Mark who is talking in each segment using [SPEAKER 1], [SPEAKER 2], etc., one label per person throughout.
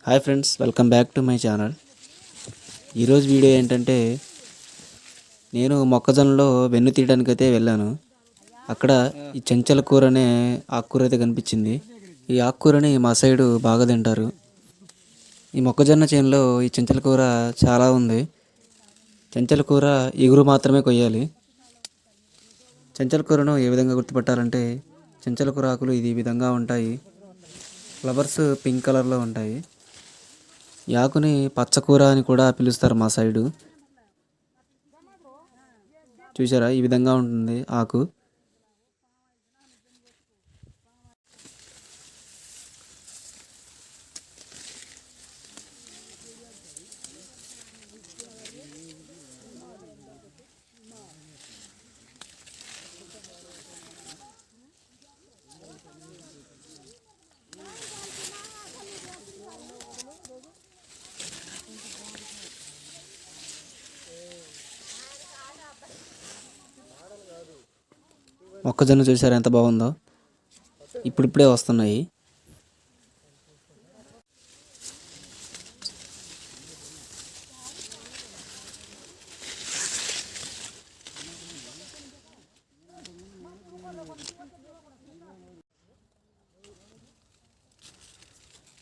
[SPEAKER 1] Hi friends, welcome back to my channel. ఈరోజు video ఏంటంటే, నేను మొక్కజొన్నలో వెన్ను తీయడానికైతే వెళ్ళాను. అక్కడ ఈ చెంచల కూర అనే ఆకుకూర అయితే కనిపించింది. ఈ ఆకుకూరని మా సైడు బాగా తింటారు. ఈ మొక్కజొన్న చేనులో ఈ చెంచల కూర చాలా ఉంది. చెంచల కూర ఎగురు మాత్రమే కొయ్యాలి. చెంచల కూరను ఏ విధంగా గుర్తుపట్టాలంటే, చెంచల కూర ఆకులు ఈ విధంగా ఉంటాయి. ఫ్లవర్స్ పింక్ కలర్లో ఉంటాయి. ఈ ఆకుని పచ్చకూర అని కూడా పిలుస్తారు మా సైడు. చూసారా, ఈ విధంగా ఉంటుంది ఆకు. మొక్కజొన్న చూసారా ఎంత బాగుందో. ఇప్పుడిప్పుడే వస్తున్నాయి.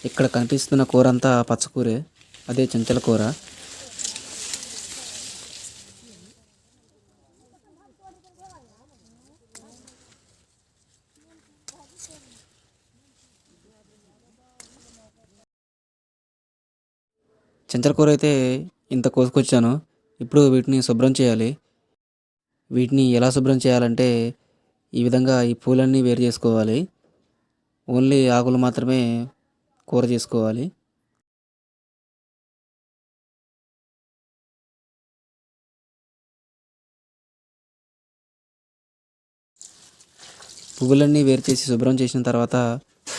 [SPEAKER 1] ఇక్కడ కనిపిస్తున్న కూర అంతా పచ్చకూరే, అదే చెంచల కూర. చెంచల కూర అయితే ఇంత కోసుకొచ్చాను. ఇప్పుడు వీటిని శుభ్రం చేయాలి. వీటిని ఎలా శుభ్రం చేయాలంటే, ఈ విధంగా ఈ పూలన్నీ వేరు చేసుకోవాలి. ఓన్లీ ఆకులు మాత్రమే కూర చేసుకోవాలి. పువ్వులన్నీ వేరు చేసి శుభ్రం చేసిన తర్వాత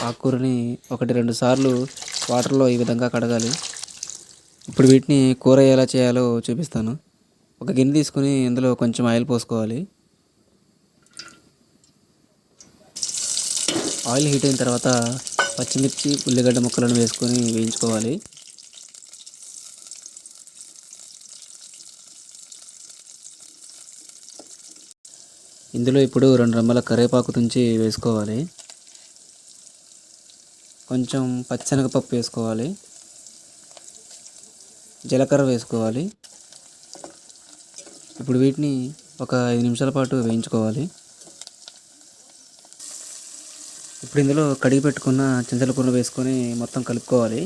[SPEAKER 1] ఆకుకూరని 1-2 సార్లు వాటర్లో ఈ విధంగా కడగాలి. ఇప్పుడు వీటిని కూర ఎలా చేయాలో చూపిస్తాను. ఒక గిన్నె తీసుకుని ఇందులో కొంచెం ఆయిల్ పోసుకోవాలి. ఆయిల్ హీట్ అయిన తర్వాత పచ్చిమిర్చి, ఉల్లిగడ్డ ముక్కలను వేసుకొని వేయించుకోవాలి. ఇందులో ఇప్పుడు 2 రెమ్మల కరివేపాకు తుంచి వేసుకోవాలి. కొంచెం పచ్చెనగపప్పు వేసుకోవాలి. జీలకర్ర వేసుకోవాలి. ఇప్పుడు వీటిని ఒక 5 నిమిషాల పాటు వేయించుకోవాలి. ఇప్పుడు ఇందులో కడిగి పెట్టుకున్న చెంచల కూర వేసుకొని మొత్తం కలుపుకోవాలి.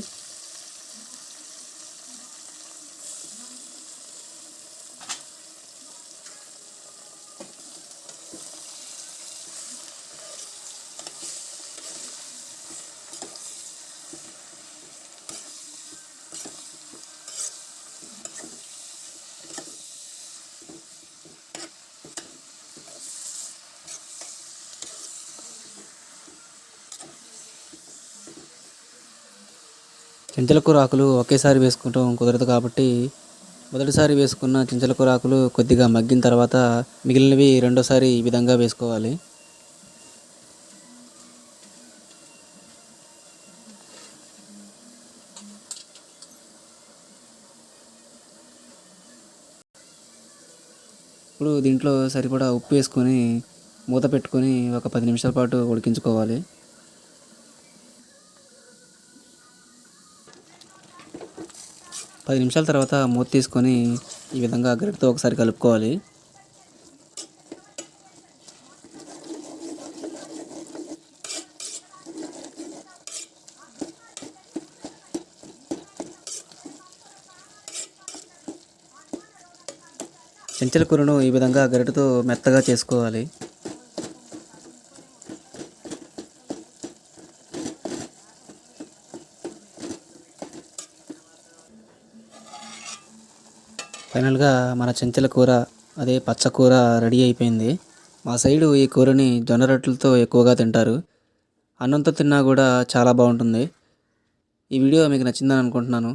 [SPEAKER 1] చెంచల కూర ఆకులు ఒకేసారి వేసుకుంటాం కుదరదు కాబట్టి, మొదటిసారి వేసుకున్న చెంచల కూర ఆకులు కొద్దిగా మగ్గిన తర్వాత మిగిలినవి రెండోసారి ఈ విధంగా వేసుకోవాలి. ఇప్పుడు దీంట్లో సరిపడా ఉప్పు వేసుకొని మూత పెట్టుకొని ఒక 10 నిమిషాల పాటు ఉడికించుకోవాలి. 10 నిమిషాల తర్వాత మూత తీసుకొని ఈ విధంగా గరిటెతో ఒకసారి కలుపుకోవాలి. చెంచల కూరను ఈ విధంగా గరిటెతో మెత్తగా చేసుకోవాలి. ఫైనల్గా మన చెంచల కూర, అదే పచ్చకూర రెడీ అయిపోయింది. మా సైడు ఈ కూరని జొన్న రొట్టెలతో ఎక్కువగా తింటారు. అన్నంతో తిన్నా కూడా చాలా బాగుంటుంది. ఈ వీడియో మీకు నచ్చిందని అనుకుంటున్నాను.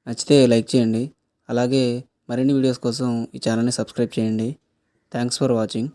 [SPEAKER 1] నచ్చితే లైక్ చేయండి. అలాగే మరిన్ని వీడియోస్ కోసం ఈ ఛానల్ని సబ్స్క్రైబ్ చేయండి. Thanks for watching.